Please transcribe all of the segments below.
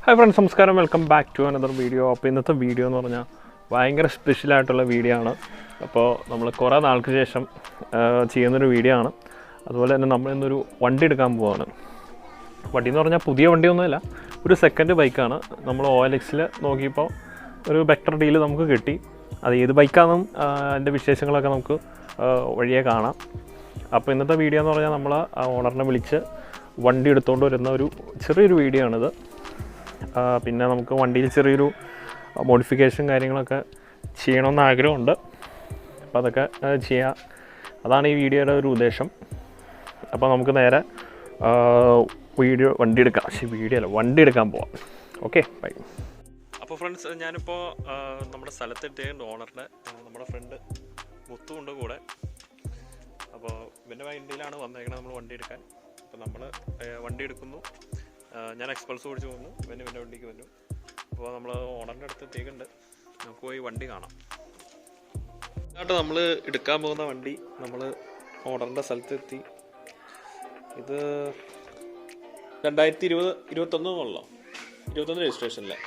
Hi friends, നമസ്കാരം. Welcome back to another video. അപ്പോൾ ഇന്നത്തെ വീഡിയോ എന്ന് പറഞ്ഞാൽ ഭയങ്കര സ്പെഷ്യലായിട്ടുള്ള വീഡിയോ ആണ്. അപ്പോൾ നമ്മൾ കുറേ നാൾക്ക് ശേഷം ചെയ്യുന്നൊരു വീഡിയോ ആണ്. അതുപോലെ തന്നെ നമ്മൾ ഇന്നൊരു വണ്ടി എടുക്കാൻ പോവുകയാണ്. വണ്ടി എന്ന് പറഞ്ഞാൽ പുതിയ വണ്ടിയൊന്നുമില്ല, ഒരു സെക്കൻഡ് ബൈക്കാണ്. നമ്മൾ OLXൽ നോക്കിയപ്പോൾ ഒരു ബെറ്റർ ഡീൽ നമുക്ക് കിട്ടി. അത് ഏത് ബൈക്കാണെന്നും അതിൻ്റെ വിശേഷങ്ങളൊക്കെ നമുക്ക് വഴിയെ കാണാം. അപ്പോൾ ഇന്നത്തെ വീഡിയോ എന്ന് പറഞ്ഞാൽ നമ്മൾ ആ ഓണറിനെ വിളിച്ച് വണ്ടി എടുത്തുകൊണ്ട് വരുന്ന ഒരു ചെറിയൊരു വീഡിയോ ആണിത്. പിന്നെ നമുക്ക് വണ്ടിയിൽ ചെറിയൊരു മോഡിഫിക്കേഷൻ കാര്യങ്ങളൊക്കെ ചെയ്യണമെന്ന് ആഗ്രഹമുണ്ട്. അപ്പോൾ അതൊക്കെ ചെയ്യാം. അതാണ് ഈ വീഡിയോയുടെ ഒരു ഉദ്ദേശം. അപ്പോൾ നമുക്ക് നേരെ വണ്ടി എടുക്കാൻ പോവാം. Okay, by. അപ്പോൾ ഫ്രണ്ട്സ്, ഞാനിപ്പോൾ നമ്മുടെ സ്ഥലത്തെത്തിയുണ്ട്. ഓണറിൻ്റെ നമ്മുടെ ഫ്രണ്ട് മുത്തു ഉണ്ട് കൂടെ. അപ്പോൾ ഇവൻ്റെ വണ്ടിയിലാണ് വന്നേക്കണത് നമ്മൾ വണ്ടി എടുക്കാൻ. അപ്പോൾ നമ്മൾ വണ്ടി എടുക്കുന്നു. ഞാൻ Xpulse ഓടിച്ച് പോകുന്നു, ഇവൻ്റെ വണ്ടിക്ക് വന്നു. അപ്പോൾ നമ്മൾ ഓണറിൻ്റെ അടുത്ത് എത്തിയിട്ടുണ്ട്. നമുക്ക് പോയി വണ്ടി കാണാം. എന്നിട്ട് നമ്മൾ എടുക്കാൻ പോകുന്ന വണ്ടി നമ്മൾ ഓണറിൻ്റെ സ്ഥലത്തെത്തി. ഇത് 2021 ആണല്ലോ, 21 രജിസ്ട്രേഷനിലെ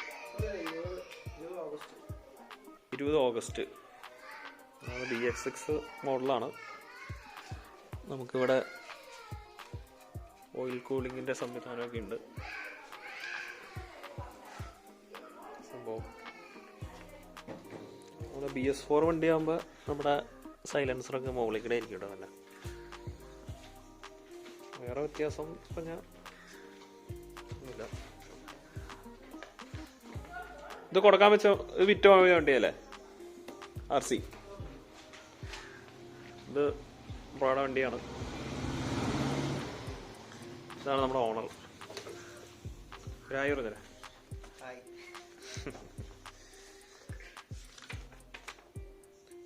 20 ഓഗസ്റ്റ്. BX6 മോഡലാണ്. നമുക്കിവിടെ ഓയിൽ കൂളിങ്ങിൻ്റെ സംവിധാനമൊക്കെ ഉണ്ട്. സംഭവം നമ്മുടെ BS4 വണ്ടിയാകുമ്പോൾ നമ്മുടെ സൈലൻസറൊക്കെ മുകളിലേക്കിടെ ആയിരിക്കും കേട്ടോ. നല്ല വേറെ വ്യത്യാസം പറഞ്ഞാൽ ഒന്നുമില്ല. ഇത് കൊടുക്കാൻ വെച്ച വിറ്റ് വാങ്ങിയ വണ്ടിയല്ലേ, RC. ഇത് ബ്രോഡ വണ്ടിയാണ്. ഇതാണ് നമ്മുടെ ഓണർ. രായി പറഞ്ഞേ.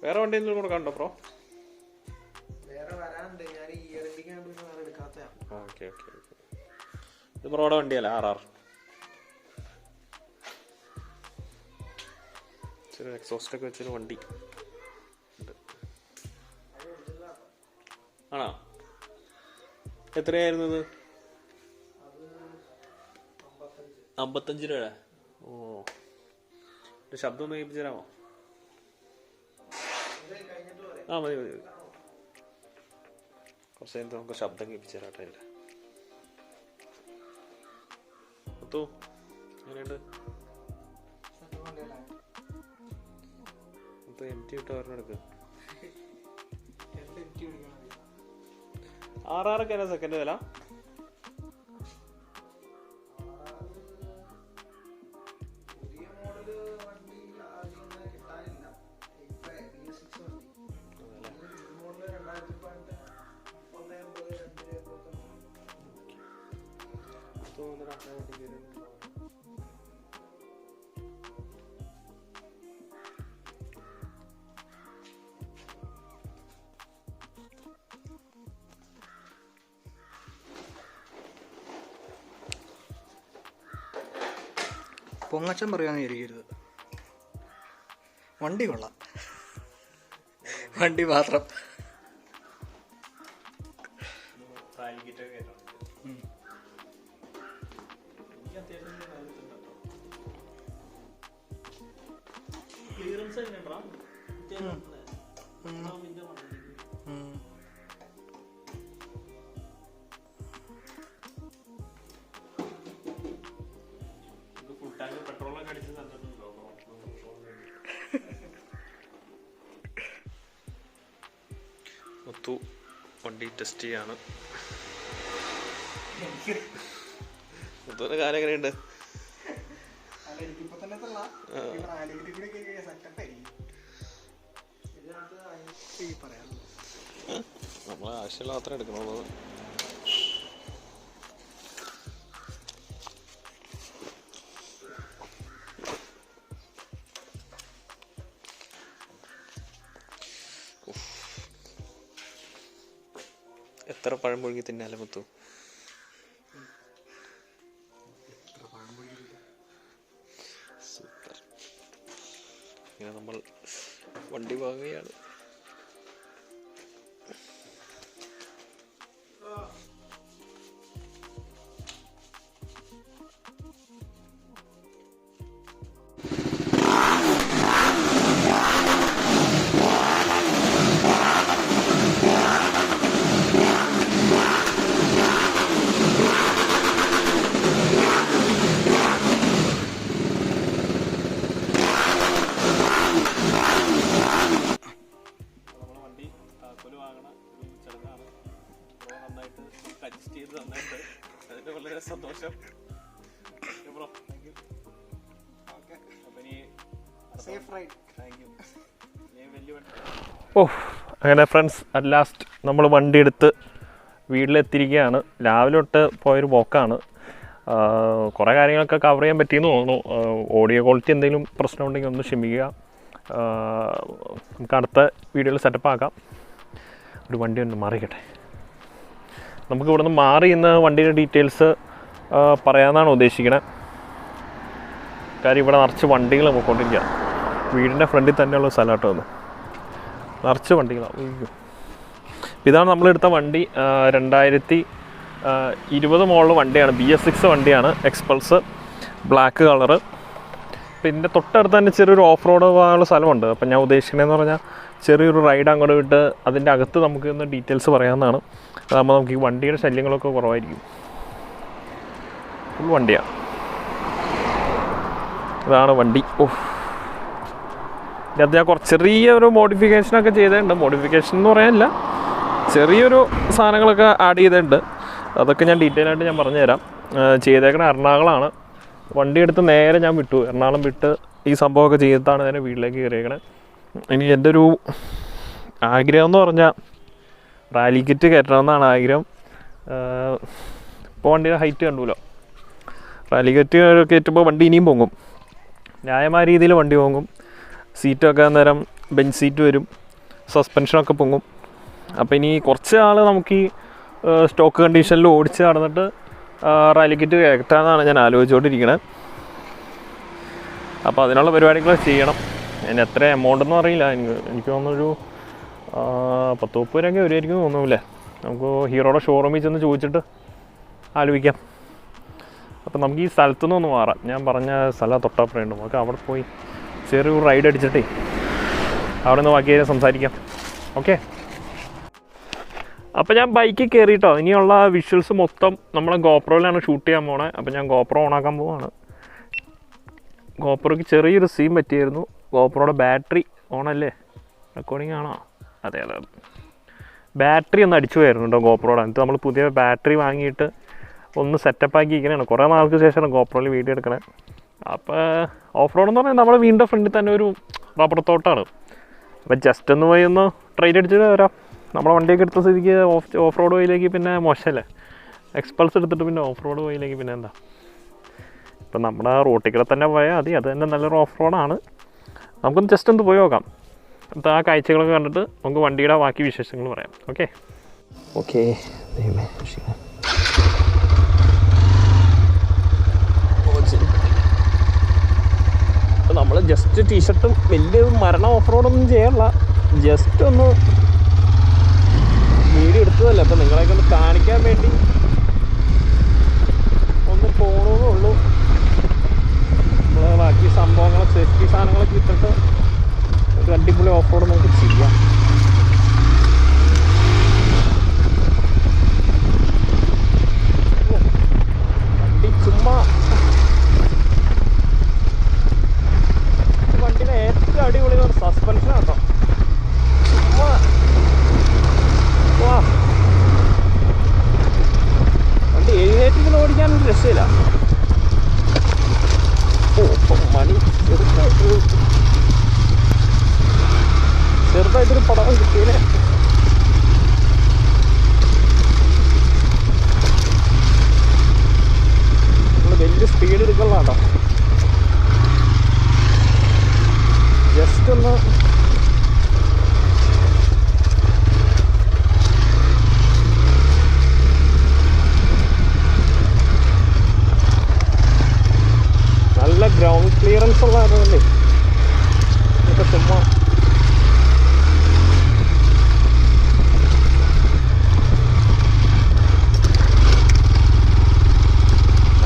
വേറെ വണ്ടി എന്തെങ്കിലും കൊടുക്കാനുണ്ടോ ബ്രോ? ഓക്കെ. ഇത് ബ്രോയുടെ വണ്ടിയല്ലേ, RR. ചെറിയ എക്സോസ്റ്റ് ഒക്കെ വെച്ചൊരു വണ്ടി ആണോ? എത്രയായിരുന്നു ഇത്? 55 രൂപ. ഓ, ശബ്ദം ഒന്ന് കേൾപ്പിച്ചു തരാമോ? മതി. കുറച്ച് കഴിഞ്ഞിട്ട് നമുക്ക് ശബ്ദം കേൾപ്പിച്ചു തരാട്ടെ. എൻ്റെ മുത്തു എങ്ങനെയുണ്ട്? മുത്തു MT ഇട്ട് ഒരെണ്ണെടുക്ക്. RR ഒക്കെ എന്നാ സെക്കൻഡ് വില? പൊങ്ങച്ചം പറയാന്ന് വിചാരിക്കരുത്. വണ്ടി കൊള്ളാം, വണ്ടി മാത്രം. മുത്തു വണ്ടി ടെസ്റ്റ് ചെയ്യാണ്. മുത്തുവിന്റെ കാര്യം എങ്ങനെയുണ്ട്? നമ്മളെ ആവശ്യമുള്ള മാത്രമേ എടുക്കണുള്ളൂ. എത്ര പഴം പുഴുങ്ങി തിന്നാലും മുത്തു? സൂപ്പർ. ഇങ്ങനെ നമ്മൾ വണ്ടി വാങ്ങുകയാണ്. ഓ അങ്ങനെ ഫ്രണ്ട്സ് അറ്റ് ലാസ്റ്റ് നമ്മൾ വണ്ടി എടുത്ത് വീട്ടിലെത്തിയിരിക്കുകയാണ്. രാവിലെ തൊട്ട് പോയൊരു പോക്കാണ്. കുറേ കാര്യങ്ങളൊക്കെ കവർ ചെയ്യാൻ പറ്റിയെന്ന് തോന്നുന്നു. ഓഡിയോ ക്വാളിറ്റി എന്തെങ്കിലും പ്രശ്നമുണ്ടെങ്കിൽ ഒന്ന് ക്ഷമിക്കുക. നമുക്ക് അടുത്ത വീഡിയോയിൽ സെറ്റപ്പ് ആക്കാം. ഒരു വണ്ടി ഒന്ന് മാറിക്കട്ടെ. നമുക്ക് ഇവിടെ നിന്ന് മാറി ഇന്ന് വണ്ടിയുടെ ഡീറ്റെയിൽസ് പറയാമെന്നാണ് ഉദ്ദേശിക്കുന്നത്. കാര്യം ഇവിടെ നിറച്ച് വണ്ടികൾ പോയിക്കൊണ്ടിരിക്കുക. വീടിൻ്റെ ഫ്രണ്ടിൽ തന്നെയുള്ള സ്ഥലമാട്ടോ ഒന്ന് നിറച്ച് വണ്ടികളാണ്. അയ്യോ, ഇതാണ് നമ്മളെടുത്ത വണ്ടി. 2020 മോഡൽ വണ്ടിയാണ്. BS6 വണ്ടിയാണ്. Xpulse black colour. പിന്നെ തൊട്ടടുത്ത് തന്നെ ചെറിയൊരു ഓഫ് റോഡ് പോകാനുള്ള സ്ഥലമുണ്ട്. അപ്പം ഞാൻ ഉദ്ദേശിക്കണതെന്ന് പറഞ്ഞാൽ ചെറിയൊരു റൈഡ് അങ്ങോട്ട് വിട്ട് അതിൻ്റെ അകത്ത് നമുക്ക് ഇന്ന് ഡീറ്റെയിൽസ് പറയാവുന്നതാണ്. അതാകുമ്പോൾ നമുക്ക് ഈ വണ്ടിയുടെ ശല്യങ്ങളൊക്കെ കുറവായിരിക്കും. ഫുൾ വണ്ടിയാണ്. ഇതാണ് വണ്ടി. ഇതിനകത്ത് ഞാൻ കുറച്ച് ചെറിയൊരു മോഡിഫിക്കേഷനൊക്കെ ചെയ്തിട്ടുണ്ട്. മോഡിഫിക്കേഷൻ എന്ന് പറയാനില്ല, ചെറിയൊരു സാധനങ്ങളൊക്കെ ആഡ് ചെയ്തിട്ടുണ്ട്. അതൊക്കെ ഞാൻ ഡീറ്റെയിൽ ആയിട്ട് ഞാൻ പറഞ്ഞുതരാം. ചെയ്തേക്കണ എറണാകുളമാണ്. വണ്ടി എടുത്ത് നേരെ ഞാൻ വിട്ടു. എറണാകുളം വിട്ട് ഈ സംഭവമൊക്കെ ചെയ്തിട്ടാണ് നേരെ വീട്ടിലേക്ക് കയറിയേക്കണേ. ഇനി എൻ്റെ ഒരു ആഗ്രഹം എന്ന് പറഞ്ഞാൽ റാലി കിറ്റ് കയറ്റണമെന്നാണ് ആഗ്രഹം. ഇപ്പോൾ വണ്ടിയുടെ ഹൈറ്റ് കണ്ടുല്ലോ. റാലി കിറ്റ് കയറ്റുമ്പോൾ വണ്ടി ഇനിയും പൊങ്ങും. ന്യായമായ രീതിയിൽ വണ്ടി പൊങ്ങും. സീറ്റൊക്കെ അന്നേരം ബെഞ്ച് സീറ്റ് വരും. സസ്പെൻഷനൊക്കെ പൊങ്ങും. അപ്പോൾ ഇനി കുറച്ച് നാൾ നമുക്ക് ഈ സ്റ്റോക്ക് കണ്ടീഷനിൽ ഓടിച്ച് നടന്നിട്ട് റാലി കിറ്റ് കയറ്റാമെന്നാണ് ഞാൻ ആലോചിച്ചുകൊണ്ടിരിക്കുന്നത്. അപ്പോൾ അതിനുള്ള പരിപാടികൾ ചെയ്യണം. അതിന് എത്ര എമൗണ്ട് ഒന്നും അറിയില്ല. എനിക്ക് തോന്നുന്നൊരു 10-30 രൂപയൊക്കെ വരുമായിരിക്കും തോന്നുന്നില്ലേ. നമുക്ക് ഹീറോയുടെ ഷോറൂമിൽ ചെന്ന് ചോദിച്ചിട്ട് ആലോചിക്കാം. അപ്പോൾ നമുക്ക് ഈ സ്ഥലത്തുനിന്ന് ഒന്ന് മാറാം. ഞാൻ പറഞ്ഞ സ്ഥലം തൊട്ടപ്പുറമുണ്ട്. നമുക്ക് അവിടെ പോയി ചെറിയൊരു റൈഡ് അടിച്ചിട്ടേ അവിടെ നിന്ന് ബാക്കി സംസാരിക്കാം. ഓക്കെ, അപ്പോൾ ഞാൻ ബൈക്കിൽ കയറിയിട്ടോ. ഇനിയുള്ള വിഷ്വൽസ് മൊത്തം നമ്മളെ ഗോപ്രോയിലാണ് ഷൂട്ട് ചെയ്യാൻ പോണേ. അപ്പോൾ ഞാൻ ഗോപ്രോ ഓണാക്കാൻ പോവാണ്. ഗോപ്രോയ്ക്ക് ചെറിയൊരു സീൻ പറ്റിയായിരുന്നു. ഗോപ്രോയുടെ ബാറ്ററി ഓണല്ലേ? റെക്കോർഡിംഗ് ആണോ? അതെ. ബാറ്ററി ഒന്ന് അടിച്ചു പോയായിരുന്നു കേട്ടോ ഗോപ്രോയുടെ. എന്നിട്ട് നമ്മൾ പുതിയ ബാറ്ററി വാങ്ങിയിട്ട് ഒന്ന് സെറ്റപ്പ് ആക്കിയിരിക്കണതാണ്. കുറേ നാൾക്ക് ശേഷമാണ് ഗോപ്രോയിൽ വീഡിയോ എടുക്കണേ. അപ്പോൾ ഓഫ് റോഡ് എന്ന് പറഞ്ഞാൽ നമ്മുടെ വീടിൻ്റെ ഫ്രണ്ടിൽ തന്നെ ഒരു റബ്ബർ തോട്ടാണ്. അപ്പോൾ ജസ്റ്റ് ഒന്ന് പോയി ഒന്ന് ട്രൈഡ് അടിച്ചിട്ട് വരാം. നമ്മുടെ വണ്ടിയൊക്കെ എടുത്ത സ്ഥിതിക്ക് ഓഫ് റോഡ് വഴിയിലേക്ക് പിന്നെ മോശമല്ലേ. എക്സ്പൾസ് എടുത്തിട്ട് പിന്നെ ഓഫ് റോഡ് വഴിയിലേക്ക് പിന്നെ എന്താ. ഇപ്പം നമ്മുടെ റോട്ടിൽ കൂടെ തന്നെ പോയാൽ മതി. അത് തന്നെ നല്ലൊരു ഓഫ് റോഡാണ്. നമുക്കൊന്ന് ജസ്റ്റ് ഒന്ന് പോയി നോക്കാം. എന്നിട്ട് ആ കാഴ്ചകളൊക്കെ കണ്ടിട്ട് നമുക്ക് വണ്ടിയുടെ ബാക്കി വിശേഷങ്ങൾ പറയാം. ഓക്കെ. നമ്മൾ ജസ്റ്റ് ടീഷർട്ടും വലിയ മരണ ഓഫ് റോഡൊന്നും ചെയ്യാറില്ല. ജസ്റ്റ് ഒന്ന് വീഡിയോ എടുത്തതല്ലേ. അപ്പം നിങ്ങളെയൊക്കെ ഒന്ന് കാണിക്കാൻ വേണ്ടി ഒന്ന് പോകണമെന്നേ ഉള്ളൂ. നമ്മൾ ബാക്കി സംഭവങ്ങൾ സേഫ്റ്റി സാധനങ്ങളൊക്കെ ഇട്ടിട്ട് ഒരു അടിപൊളി ഓഫ് റോഡ് നമുക്ക് ചെയ്യാം. വണ്ടി ചുമ്മാ വണ്ടിയുടെ ഏറ്റവും അടിപൊളി സസ്പെൻഷനാണ് കേട്ടോ. ചുമ്മാ വാ, വണ്ടി എഴുന്നേറ്റിങ്ങനെ ഓടിക്കാനൊരു രക്ഷയില്ല. മണി ചെറുതായിട്ടൊരു പടം കിട്ടിയേ. നമ്മൾ വലിയ സ്പീഡ് എടുക്കലാട്ടോ. ജസ്റ്റ് ഒന്ന് നല്ല ഗ്രൗണ്ട് ക്ലിയറൻസ് ഉള്ളതല്ലേ. ഇതൊക്കെ ചുമ്മാ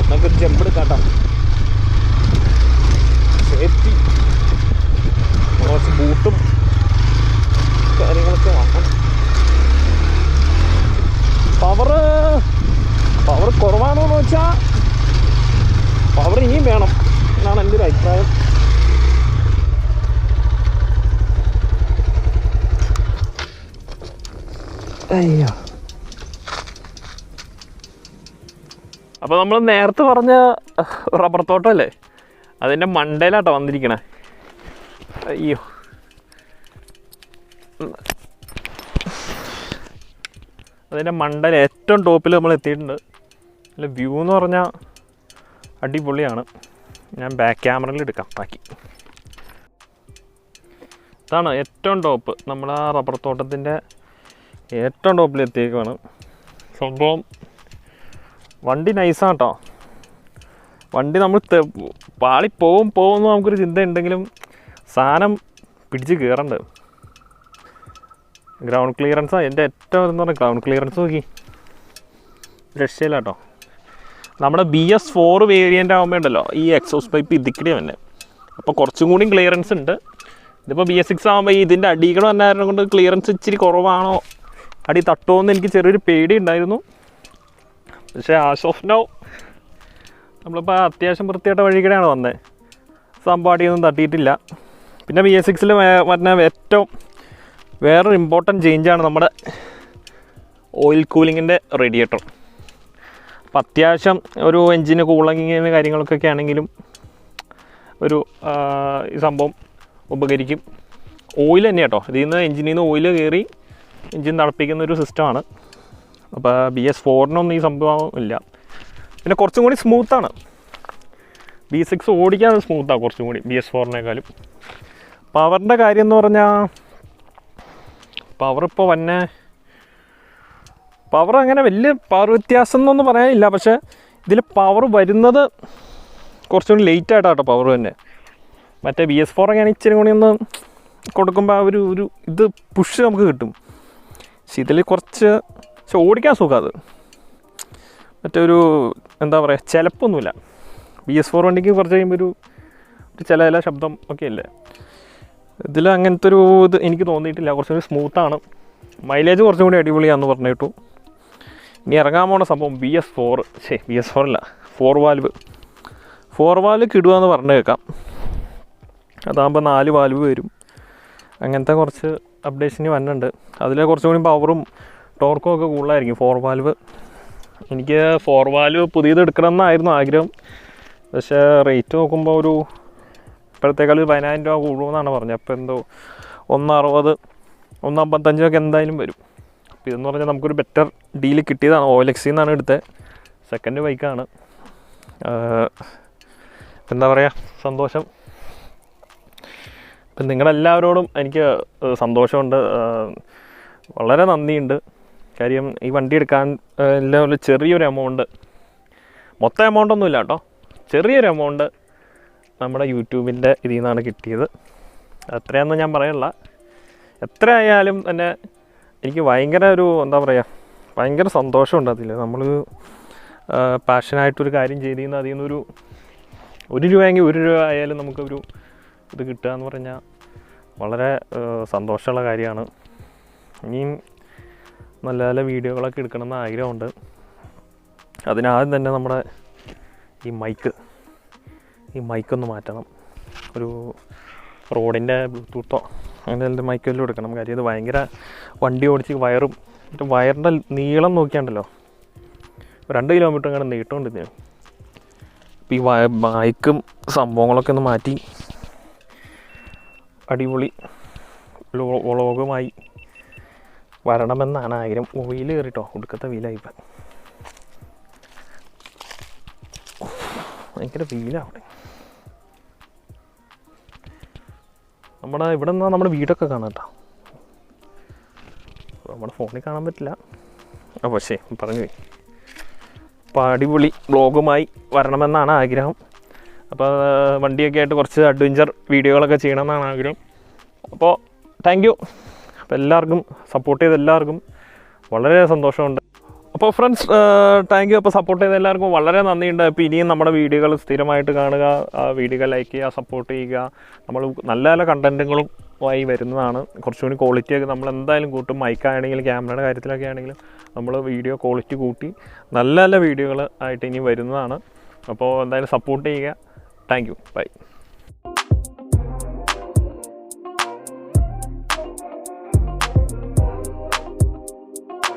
നമുക്കൊരു ജമ്പ് എടുക്കാട്ടോ. സേഫ്റ്റി കുറച്ച് ബൂട്ടും കാര്യങ്ങളൊക്കെ വാങ്ങണം. പവർ കുറവാണോ എന്ന് വെച്ചാൽ പവർ ഇനിയും വേണം എന്നാണ് എൻ്റെ ഒരു അഭിപ്രായം. അയ്യോ, അപ്പോൾ നമ്മൾ നേരത്തെ പറഞ്ഞ റബ്ബർ തോട്ടമല്ലേ, അതിൻ്റെ മണ്ടയിലാട്ടോ വന്നിരിക്കണേ. അയ്യോ, അതിൻ്റെ മണ്ടയിൽ ഏറ്റവും ടോപ്പിൽ നമ്മൾ എത്തിയിട്ടുണ്ട്. അല്ല, വ്യൂ എന്ന് പറഞ്ഞാൽ അടിപൊളിയാണ്. ഞാൻ ബാക്ക് ക്യാമറയിൽ എടുക്കാം ബാക്കി. ഇതാണ് ഏറ്റവും ടോപ്പ്, നമ്മൾ ആ റബ്ബർ തോട്ടത്തിൻ്റെ ഏറ്റവും ടോപ്പിൽ എത്തിയേക്കുവാണ്. സംഭവം വണ്ടി നൈസാണ് കേട്ടോ. വണ്ടി നമ്മൾ പോകുമെന്ന് നമുക്കൊരു ചിന്ത ഉണ്ടെങ്കിലും സാധനം പിടിച്ച് കയറണ്ട്. ഗ്രൗണ്ട് ക്ലിയറൻസാണ് എൻ്റെ ഏറ്റവും എന്ന് പറഞ്ഞാൽ ഗ്രൗണ്ട് ക്ലിയറൻസ് നോക്കി രക്ഷയില്ല കേട്ടോ. നമ്മുടെ BS4 വേരിയൻ്റ് ആകുമ്പോൾ ഉണ്ടല്ലോ ഈ എക്സോസ്റ്റ് പൈപ്പ് ഇതിക്കിടെ തന്നെ, അപ്പോൾ കുറച്ചും കൂടി ക്ലിയറൻസ് ഉണ്ട്. ഇതിപ്പോൾ BS6 ആകുമ്പോൾ ഇതിൻ്റെ അടികൾ വന്നായിരുന്നു കൊണ്ട് ക്ലിയറൻസ് ഇച്ചിരി കുറവാണോ, അടി തട്ടുമോ എന്ന് എനിക്ക് ചെറിയൊരു പേടി ഉണ്ടായിരുന്നു. പക്ഷേ ആസ് ഓഫ് നൗ നമ്മളിപ്പോൾ അത്യാവശ്യം വൃത്തിയായിട്ട വഴികൂടെയാണ് വന്നത്. സംഭവം അടിയൊന്നും തട്ടിയിട്ടില്ല. പിന്നെ BS6 വരുന്ന ഏറ്റവും വേറൊരു ഇമ്പോർട്ടൻറ്റ് ചേഞ്ചാണ് നമ്മുടെ ഓയിൽ കൂളിങ്ങിൻ്റെ റേഡിയേറ്റർ. അപ്പം അത്യാവശ്യം ഒരു എൻജിന് കൂളിങ്ങിന് കാര്യങ്ങൾക്കൊക്കെ ആണെങ്കിലും ഒരു ഈ സംഭവം ഉപകരിക്കും. ഓയിൽ തന്നെ കേട്ടോ, ഇതിൽ നിന്ന് എൻജിനിൽ നിന്ന് ഓയിൽ കയറി എൻജിൻ തണുപ്പിക്കുന്ന ഒരു സിസ്റ്റമാണ്. അപ്പോൾ BS4 ഈ സംഭവം ഇല്ല. പിന്നെ കുറച്ചും കൂടി സ്മൂത്താണ്. B6 ഓടിക്കാൻ സ്മൂത്താണ് കുറച്ചും കൂടി BS4 പവറിൻ്റെ കാര്യം എന്ന് പറഞ്ഞാൽ പവറിപ്പോൾ പവർ അങ്ങനെ വലിയ പവർ വ്യത്യാസം എന്നൊന്നും പറയാനില്ല. പക്ഷേ ഇതിൽ പവർ വരുന്നത് കുറച്ചുകൂടി ലേറ്റായിട്ടാട്ടോ പവർ തന്നെ. മറ്റേ BS4 അങ്ങനെ ഇച്ചിരി കൂടി ഒന്ന് കൊടുക്കുമ്പോൾ ആ ഒരു ഇത് പുഷ് നമുക്ക് കിട്ടും. പക്ഷെ ഇതിൽ കുറച്ച് ഓടിക്കാൻ സുഖം. അത് മറ്റൊരു എന്താ പറയുക, ചിലപ്പൊന്നുമില്ല. BS4 വണ്ടിക്ക് കുറച്ച് കഴിയുമ്പോൾ ഒരു ചില ശബ്ദം ഒക്കെ അല്ലേ. ഇതിൽ അങ്ങനത്തെ ഒരു ഇത് എനിക്ക് തോന്നിയിട്ടില്ല. കുറച്ചുകൂടി സ്മൂത്താണ്. മൈലേജ് കുറച്ചും കൂടി അടിപൊളിയാണെന്ന് പറഞ്ഞു കേട്ടു. ഇനി ഇറങ്ങാൻ പോണ സംഭവം BS4 അല്ല, 4 വാൽവ് കിടുക എന്ന് പറഞ്ഞു കേൾക്കാം. അതാകുമ്പോൾ 4 വാൽവ് വരും. അങ്ങനത്തെ കുറച്ച് അപ്ഡേഷന് വന്നിട്ടുണ്ട്. അതിൽ കുറച്ചും കൂടി പവറും ടോർക്കും ഒക്കെ കൂടുതലായിരിക്കും 4 വാൽവ്. എനിക്ക് 4 വാൽവ് പുതിയത് എടുക്കണമെന്നായിരുന്നു ആഗ്രഹം. പക്ഷേ റേറ്റ് നോക്കുമ്പോൾ ഇപ്പോഴത്തേക്കാൾ 10,000 രൂപ കൂടുമെന്നാണ് പറഞ്ഞത്. അപ്പോൾ എന്തോ 160, 155 എന്തായാലും വരും. അപ്പോൾ ഇതെന്ന് പറഞ്ഞാൽ നമുക്കൊരു ബെറ്റർ ഡീല് കിട്ടിയതാണ്. OLX നിന്നാണ് എടുത്തത്. സെക്കൻഡ് ബൈക്കാണ്. എന്താ പറയുക, സന്തോഷം. ഇപ്പം നിങ്ങളെല്ലാവരോടും എനിക്ക് സന്തോഷമുണ്ട്, വളരെ നന്ദിയുണ്ട്. കാര്യം ഈ വണ്ടി എടുക്കാൻ എല്ലാം ചെറിയൊരു എമൗണ്ട്, മൊത്തം എമൗണ്ടൊന്നും ഇല്ല കേട്ടോ, ചെറിയൊരു എമൗണ്ട് നമ്മുടെ യൂട്യൂബിൻ്റെ ഇതിൽ നിന്നാണ് കിട്ടിയത്. അത്രയൊന്നും ഞാൻ പറയണില്ല. എത്ര ആയാലും തന്നെ എനിക്ക് ഭയങ്കര എന്താ പറയുക, ഭയങ്കര സന്തോഷമുണ്ട് അതിൽ. നമ്മൾ പാഷനായിട്ടൊരു കാര്യം ചെയ്ത് കഴിഞ്ഞാൽ അതിൽ നിന്നൊരു 1 രൂപയെങ്കിൽ 1 രൂപ ആയാലും നമുക്കൊരു ഇത് കിട്ടുക എന്ന് പറഞ്ഞാൽ വളരെ സന്തോഷമുള്ള കാര്യമാണ്. ഇനിയും നല്ല നല്ല വീഡിയോകളൊക്കെ എടുക്കണമെന്ന് ആഗ്രഹമുണ്ട്. അതിനാദ്യം തന്നെ നമ്മുടെ ഈ മൈക്കൊന്ന് മാറ്റണം. ഒരു റോഡിൻ്റെ ബ്ലൂടൂത്തോ അങ്ങനെ മൈക്കെല്ലാം എടുക്കണം. കാര്യം ഇത് ഭയങ്കര വണ്ടി ഓടിച്ച് വയറിൻ്റെ നീളം നോക്കിയാണ്ടല്ലോ 2 കിലോമീറ്റർ അങ്ങനെ നീട്ടമുണ്ട് ഇതിന്. അപ്പോൾ ഈ മൈക്കും സംഭവങ്ങളൊക്കെ ഒന്ന് മാറ്റി അടിപൊളി വ്ളോഗുമായി വരണമെന്നാണ് ആഗ്രഹം. വീൽ കയറിട്ടോ, ഒടുക്കത്തെ വീലായിപ്പോൾ ഭയങ്കര വീലാവട്ടെ. ഇവിടെ നിന്നാൽ നമ്മുടെ വീടൊക്കെ കാണാം കേട്ടോ. നമ്മുടെ ഫോണിൽ കാണാൻ പറ്റില്ല. പക്ഷേ പറഞ്ഞു പോയി. അപ്പോൾ അടിപൊളി വ്ളോഗുമായി വരണമെന്നാണ് ആഗ്രഹം. അപ്പോൾ വണ്ടിയൊക്കെ ആയിട്ട് കുറച്ച് അഡ്വഞ്ചർ വീഡിയോകളൊക്കെ ചെയ്യണമെന്നാണ് ആഗ്രഹം. അപ്പോൾ താങ്ക് യു. അപ്പോൾ എല്ലാവർക്കും സപ്പോർട്ട് ചെയ്ത എല്ലാവർക്കും വളരെ സന്തോഷമുണ്ട്. അപ്പോൾ ഫ്രണ്ട്സ് താങ്ക് യു. അപ്പോൾ സപ്പോർട്ട് ചെയ്ത എല്ലാവർക്കും വളരെ നന്ദിയുണ്ട്. അപ്പോൾ ഇനിയും നമ്മുടെ വീഡിയോകൾ സ്ഥിരമായിട്ട് കാണുക, വീഡിയോ ലൈക്ക് ചെയ്യുക, സപ്പോർട്ട് ചെയ്യുക. നമ്മൾ നല്ല നല്ല കണ്ടൻറ്റുകളും ആയി വരുന്നതാണ്. കുറച്ചുകൂടി ക്വാളിറ്റിയൊക്കെ നമ്മൾ എന്തായാലും കൂട്ടും. മൈക്കാണെങ്കിലും ക്യാമറയുടെ കാര്യത്തിലൊക്കെ ആണെങ്കിലും നമ്മൾ വീഡിയോ ക്വാളിറ്റി കൂട്ടി നല്ല നല്ല വീഡിയോകൾ ആയിട്ട് ഇനി വരുന്നതാണ്. അപ്പോൾ എന്തായാലും സപ്പോർട്ട് ചെയ്യുക. Thank you. ബൈ.